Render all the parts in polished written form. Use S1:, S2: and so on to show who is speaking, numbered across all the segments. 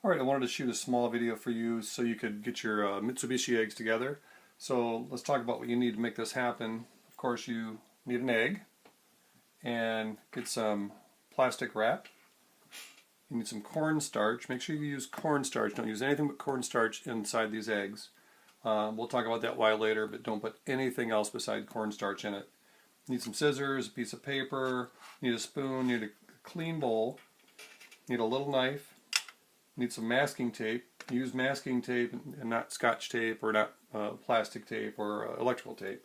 S1: Alright, I wanted to shoot a small video for you so you could get your Mitsubishi eggs together. So let's talk about what you need to make this happen. Of course, you need an egg and get some plastic wrap. You need some cornstarch. Make sure you use cornstarch. Don't use anything but cornstarch inside these eggs. We'll talk about that why later, but don't put anything else besides cornstarch in it. You need some scissors, a piece of paper, you need a spoon, you need a clean bowl, you need a little knife. Need some masking tape. Use masking tape and not scotch tape or not plastic tape or electrical tape.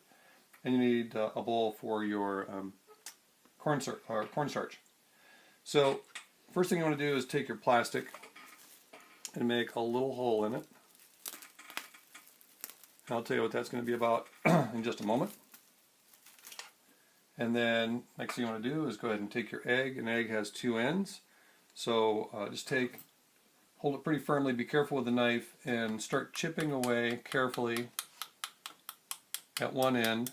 S1: And you need a bowl for your cornstarch. So first thing you want to do is take your plastic and make a little hole in it. And I'll tell you what that's going to be about in just a moment. And then next thing you want to do is go ahead and take your egg. An egg has two ends. So just hold it pretty firmly, be careful with the knife, and start chipping away carefully at one end.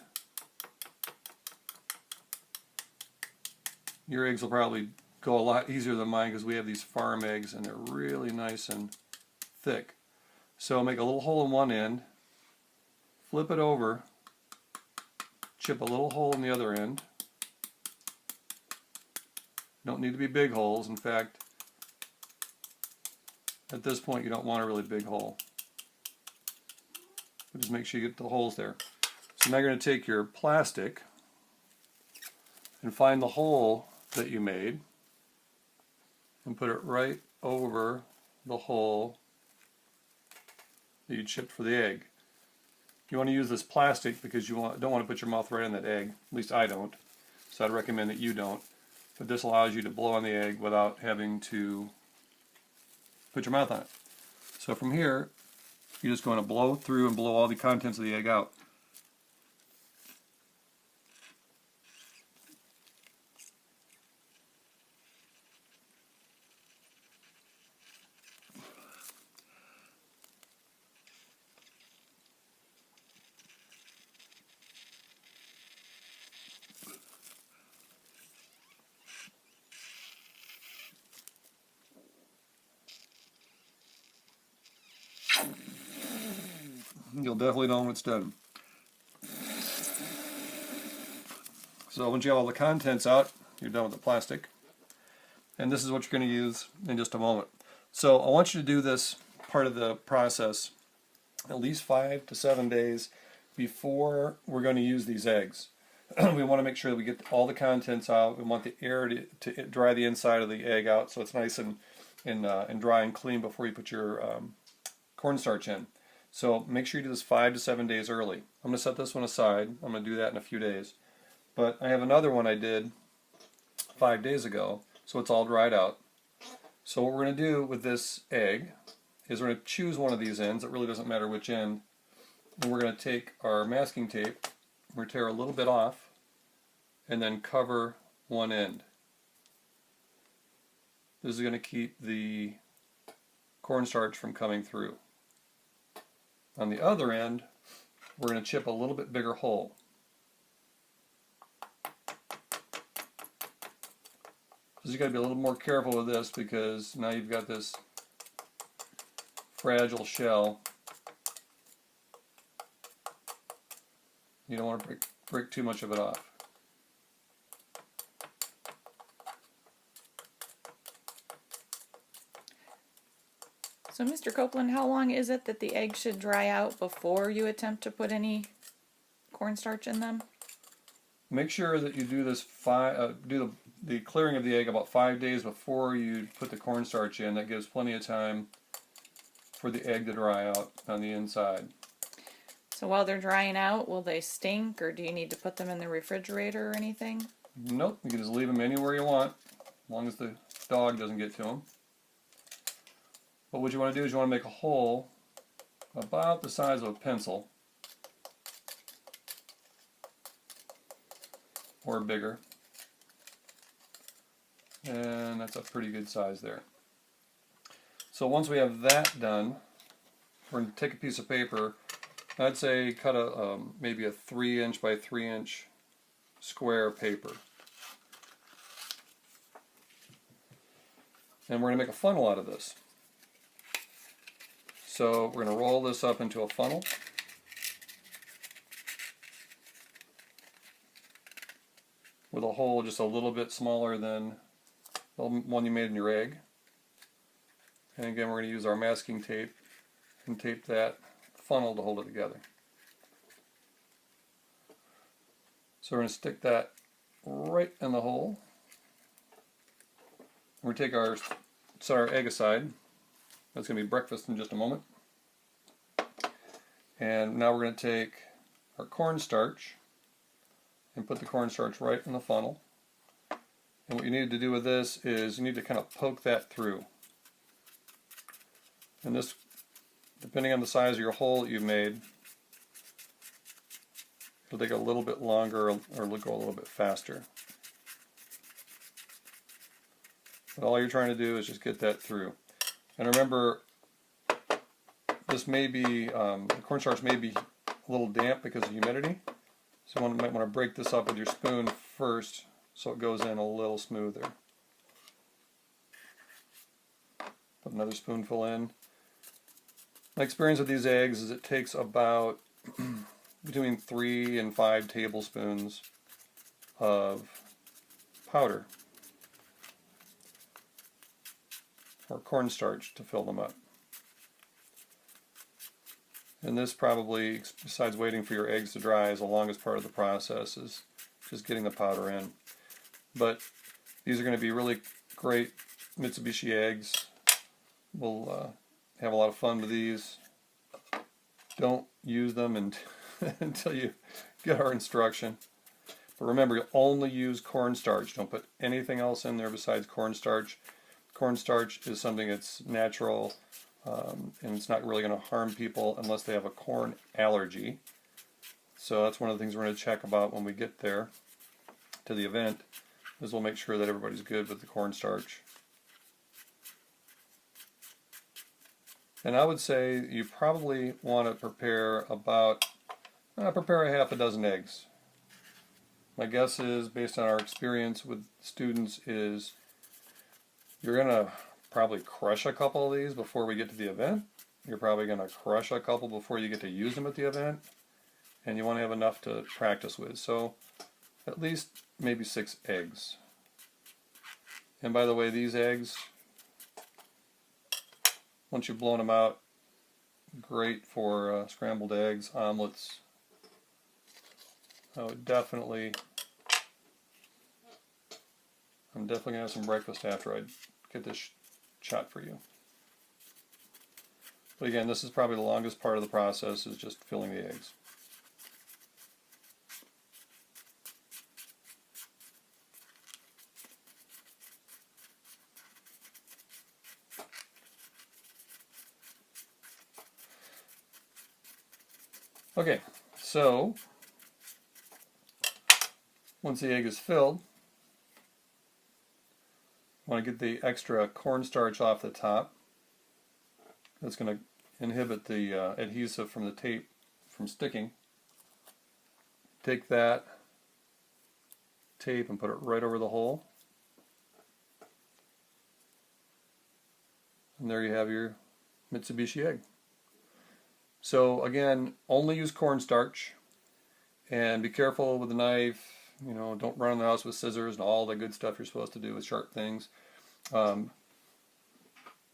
S1: Your eggs will probably go a lot easier than mine because we have these farm eggs and they're really nice and thick. So make a little hole in one end, flip it over, chip a little hole in the other end. Don't need to be big holes. In fact, at this point, you don't want a really big hole. But just make sure you get the holes there. So now you're going to take your plastic and find the hole that you made and put it right over the hole that you chipped for the egg. You want to use this plastic because you don't want to put your mouth right in that egg. At least I don't. So I'd recommend that you don't. But this allows you to blow on the egg without having to put your mouth on it. So from here, you're just going to blow through and blow all the contents of the egg out. You'll definitely know when it's done. So once you have all the contents out, you're done with the plastic. And this is what you're going to use in just a moment. So I want you to do this part of the process at least 5 to 7 days before we're going to use these eggs. We want to make sure that we get all the contents out. We want the air to dry the inside of the egg out so it's nice and dry and clean before you put your cornstarch in. So make sure you do this 5 to 7 days early. I'm going to set this one aside. I'm going to do that in a few days. But I have another one I did 5 days ago, so it's all dried out. So what we're going to do with this egg is we're going to choose one of these ends. It really doesn't matter which end. And we're going to take our masking tape, we're going to tear a little bit off, and then cover one end. This is going to keep the cornstarch from coming through. On the other end, we're going to chip a little bit bigger hole. So you've got to be a little more careful with this because now you've got this fragile shell. You don't want to break too much of it off.
S2: So Mr. Copeland, how long is it that the eggs should dry out before you attempt to put any cornstarch in them?
S1: Make sure that you do this do the clearing of the egg about 5 days before you put the cornstarch in. That gives plenty of time for the egg to dry out on the inside.
S2: So while they're drying out, will they stink, or do you need to put them in the refrigerator or anything?
S1: Nope, you can just leave them anywhere you want, as long as the dog doesn't get to them. But what you want to do is you want to make a hole about the size of a pencil, or bigger, and that's a pretty good size there. So once we have that done, we're going to take a piece of paper. I'd say cut maybe a 3" by 3" square paper. And we're going to make a funnel out of this. So we're going to roll this up into a funnel. With a hole just a little bit smaller than the one you made in your egg. And again, we're going to use our masking tape and tape that funnel to hold it together. So we're going to stick that right in the hole. We're going to set our egg aside. That's going to be breakfast in just a moment. And now we're going to take our cornstarch and put the cornstarch right in the funnel. And what you need to do with this is you need to kind of poke that through. And this, depending on the size of your hole that you've made, it'll take a little bit longer or it'll go a little bit faster. But all you're trying to do is just get that through. And remember, this may be, the cornstarch may be a little damp because of humidity. So you might want to break this up with your spoon first so it goes in a little smoother. Put another spoonful in. My experience with these eggs is it takes about between 3 and 5 tablespoons of powder or cornstarch to fill them up. And this probably, besides waiting for your eggs to dry, is the longest part of the process, is just getting the powder in. But these are going to be really great Metsubushi eggs. We'll have a lot of fun with these. Don't use them until you get our instruction. But remember, you only use cornstarch. Don't put anything else in there besides cornstarch. Cornstarch is something that's natural. And it's not really going to harm people unless they have a corn allergy. So that's one of the things we're going to check about when we get there to the event, is we'll make sure that everybody's good with the cornstarch. And I would say you probably want to prepare about, prepare a half a dozen eggs. My guess is, based on our experience with students, is you're going to probably crush a couple of these before we get to the event. You're probably going to crush a couple before you get to use them at the event. And you want to have enough to practice with. So at least maybe 6 eggs. And by the way, these eggs, once you've blown them out, great for scrambled eggs, omelets. I'm definitely going to have some breakfast after I get this shot for you. But again, this is probably the longest part of the process, is just filling the eggs. Okay, so once the egg is filled, want to get the extra cornstarch off the top. That's going to inhibit the adhesive from the tape from sticking. Take that tape and put it right over the hole. And there you have your Metsubushi egg. So again, only use cornstarch, and be careful with the knife. You know, don't run in the house with scissors and all the good stuff you're supposed to do with sharp things. You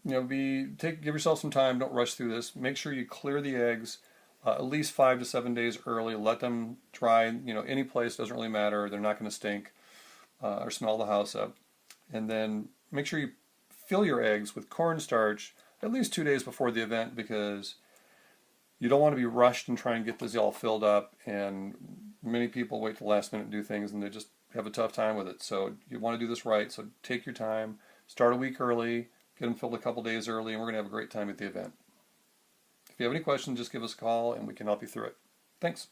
S1: know, give yourself some time. Don't rush through this. Make sure you clear the eggs at least 5 to 7 days early. Let them dry. You know, any place, doesn't really matter. They're not going to stink or smell the house up. And then make sure you fill your eggs with cornstarch at least 2 days before the event, because you don't want to be rushed and try and get this all filled up, and many people wait till the last minute to do things and they just have a tough time with it. So you want to do this right, so take your time, start a week early, get them filled a couple days early, and we're going to have a great time at the event. If you have any questions, just give us a call and we can help you through it. Thanks.